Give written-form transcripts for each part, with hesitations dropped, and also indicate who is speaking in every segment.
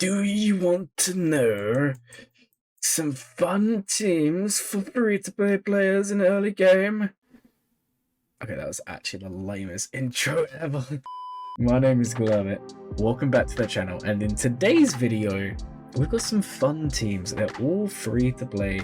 Speaker 1: Do you want to know some fun teams for free-to-play players in early game? Okay, that was actually the lamest intro ever. My name is Glurmit. Welcome back to the channel, and in today's video, we've got some fun teams. They're all free-to-play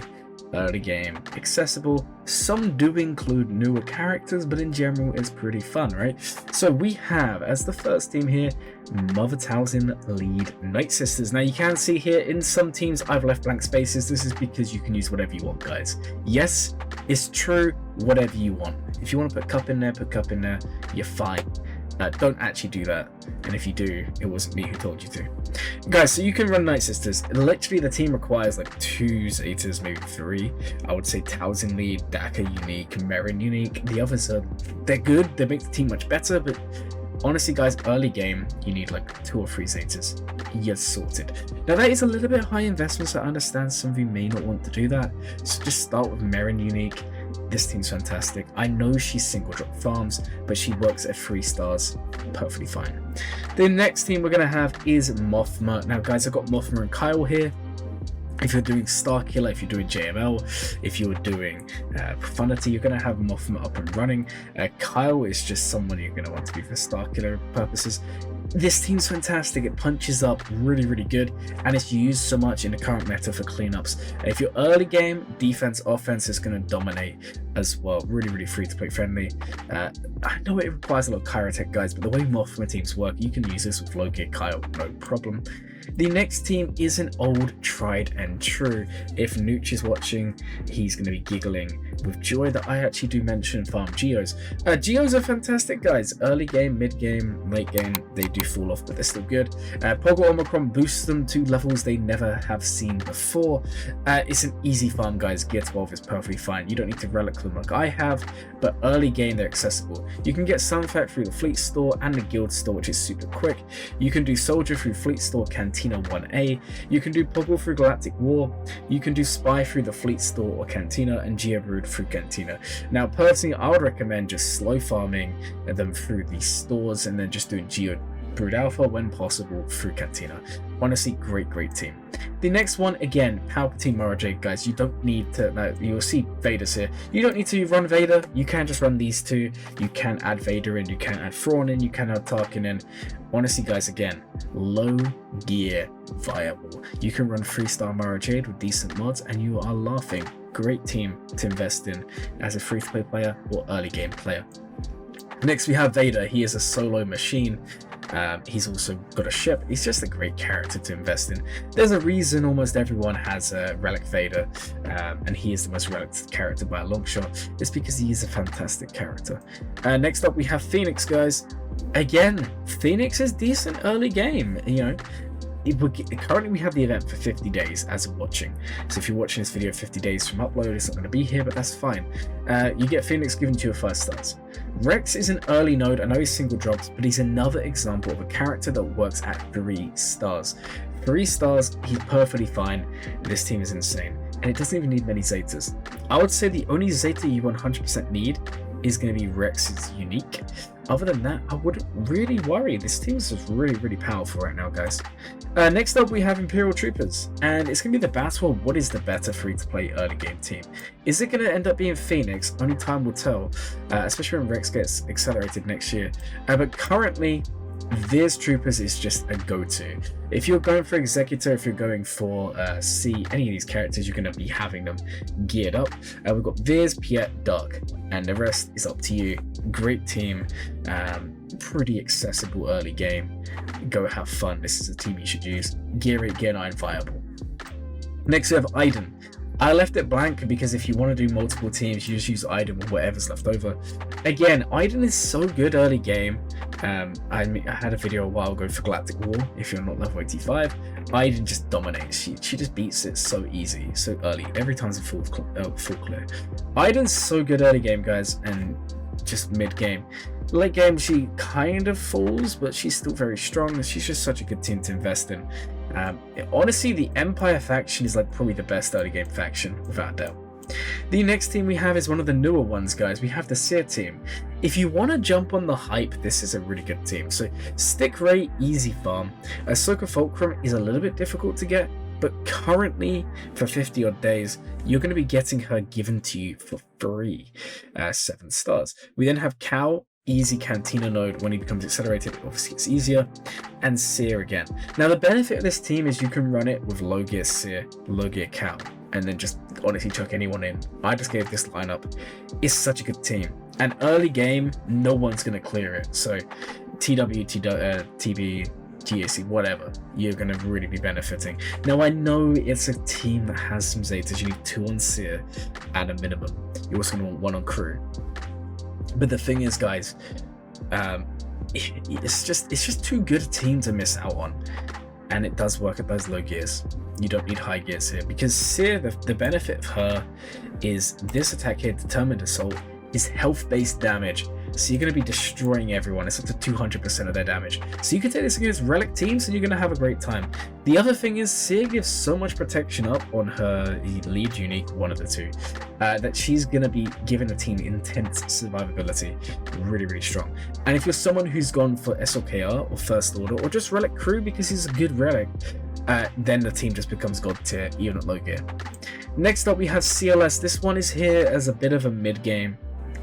Speaker 1: early game, accessible. Some do include newer characters, but in general it's pretty fun, right? So we have as the first team here Mothma lead Night Sisters. Now you can see here in some teams I've left blank spaces. This is because you can use whatever you want, guys. Yes, it's true, whatever you want. If you want to put cup in there, put cup in there, you're fine. Don't actually do that, and if you do, it wasn't me who told you to. Guys, so you can run Night Sisters. Literally the team requires like 2 Zetas, maybe 3. I would say Towson lead, Daka unique, Merin unique. The others are, they're good, they make the team much better, but honestly guys, early game you need like 2 or 3 Zetas. You're sorted. Now that is a little bit high investment, so I understand some of you may not want to do that, so just start with Merin unique. This team's fantastic. I know she's single drop farms, but she works at 3 stars perfectly fine. The next team we're going to have is Mothma. Now guys, I've got Mothma and Kyle here. If you're doing Star Killer, if you're doing JML, if you're doing Profundity, you're going to have Mothma up and running. Kyle is just someone you're going to want to be for Star Killer purposes. This team's fantastic. It punches up really, really good, and it's used so much in the current meta for cleanups. If you're early game, defense, offense is going to dominate as well. Really, really free to play friendly. I know it requires a lot of Kyrotech, guys, but the way Mothma teams work, you can use this with Loki, Kyle, no problem. The next team is an old tried and true. If Nooch is watching, he's going to be giggling with joy that I actually do mention farm Geos. Geos are fantastic, guys. Early game, mid game, late game, they do fall off, but they're still good. Poggle Omicron boosts them to levels they never have seen before. It's an easy farm, guys. Gear 12 is perfectly fine. You don't need to relic them like I have, but early game they're accessible. You can get Sunfact through the Fleet Store and the Guild Store, which is super quick. You can do Soldier through Fleet Store, Cantina 1A. You can do Poggle through Galactic War. You can do Spy through the Fleet Store or Cantina, and Geobrood through Cantina. Now personally, I would recommend just slow farming them through these stores and then just doing Geobrood Alpha when possible through Cantina. Honestly, great team. The next one, again, Palpatine Mara Jade, guys. You don't need to, you'll see Vader's here. You don't need to run Vader. You can just run these two. You can add Vader in, you can add Thrawn in, you can add Tarkin in. Honestly, guys, again, low gear viable. You can run 3-star Mara Jade with decent mods and you are laughing. Great team to invest in as a free-to-play player or early game player. Next we have Vader. He is a solo machine. He's also got a ship. He's just a great character to invest in. There's a reason almost everyone has a Relic Vader, and he is the most relic character by a long shot. It's because he is a fantastic character. Next up we have Phoenix, guys. Again, Phoenix is decent early game, you know. Currently we have the event for 50 days as of watching, so if you're watching this video 50 days from upload, it's not going to be here, but that's fine. You get Phoenix given to your 1st stars. Rex is an early node. I know he's single drops, but he's another example of a character that works at 3 stars. 3 stars, he's perfectly fine. This team is insane, and it doesn't even need many Zetas. I would say the only Zeta you 100% need is going to be Rex's unique. Other than that, I wouldn't really worry. This team is just really powerful right now, guys. Next up, we have Imperial Troopers, and it's going to be the battle of what is the better free-to-play early game team. Is it going to end up being Phoenix? Only time will tell, especially when Rex gets accelerated next year. But currently, Veer's Troopers is just a go-to. If you're going for Executor, if you're going for C, any of these characters, you're going to be having them geared up. We've got Veer's, Piet, Duck, and the rest is up to you. Great team, pretty accessible early game. Go have fun. This is a team you should use. Gear 8, Gear 9 viable. Next we have Iden. I left it blank because if you want to do multiple teams, you just use Iden with whatever's left over. Again, Iden is so good early game. I had a video a while ago for Galactic War. If you're not level 85, Iden just dominates. She just beats it so easy, so early. Every time's a full clear. Iden's so good early game, guys, and just mid game. Late game, she kind of falls, but she's still very strong. She's just such a good team to invest in. Honestly, the Empire faction is like probably the best early game faction, without a doubt. The next team we have is one of the newer ones, guys. We have the Seer team. If you want to jump on the hype, this is a really good team. So Stick Ray, easy farm. Ahsoka Fulcrum is a little bit difficult to get, but currently for 50 odd days, you're going to be getting her given to you for free, 7 stars. We then have Cow, easy Cantina node. When he becomes accelerated, obviously it's easier, and Seer again. Now the benefit of this team is you can run it with low gear Seer, low gear Cow, and then just honestly chuck anyone in. I just gave this lineup. It's such a good team. And early game, no one's going to clear it. So TW, TB, GAC, whatever, you're going to really be benefiting. Now I know it's a team that has some Zetas. You need 2 on Seer at a minimum. You also going to want 1 on crew. But the thing is, guys, it's just too good a team to miss out on. And it does work at those low gears. You don't need high gears here, because Seer, the benefit of her is this attack here, Determined Assault, is health-based damage. So you're going to be destroying everyone. It's up to 200% of their damage. So you can take this against relic teams and you're going to have a great time. The other thing is Seer gives so much protection up on her lead unique, one of the 2, that she's going to be giving the team intense survivability. Really, really strong. And if you're someone who's gone for SLKR or First Order or just relic crew because he's a good relic, then the team just becomes god tier, even at low gear. Next up we have CLS. This one is here as a bit of a mid game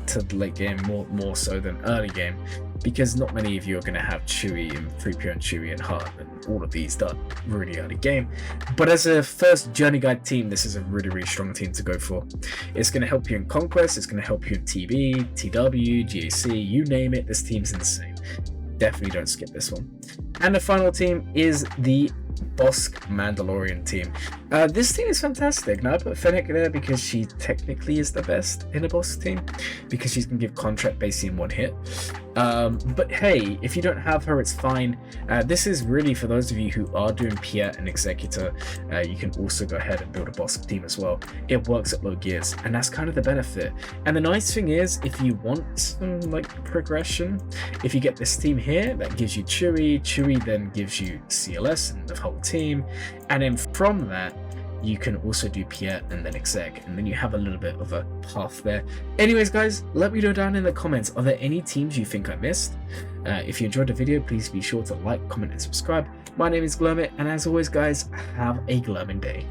Speaker 1: to late game, more so than early game, because not many of you are going to have Chewie and 3PO and Chewie and Hart and all of these done really early game. But as a first journey guide team, this is a really, really strong team to go for. It's going to help you in Conquest, it's going to help you in TB, TW, GAC, you name it. This team's insane. Definitely don't skip this one. And the final team is the Bosk Mandalorian team. This team is fantastic. Now I put Fennec there because she technically is the best in a Bosk team, because she's going to give contract basically in 1 hit. But hey, if you don't have her, it's fine. This is really for those of you who are doing Piet and Executor. You can also go ahead and build a Bosk team as well. It works at low gears, and that's kind of the benefit. And the nice thing is, if you want some like progression, if you get this team here, that gives you Chewie then gives you CLS and the whole team, and then from that you can also do Piet and then Exec, and then you have a little bit of a path there. Anyways, guys, let me know down in the comments, are there any teams you think I missed? If you enjoyed the video, please be sure to like, comment and subscribe. My name is Glurmit, and as always, guys, have a glurming day.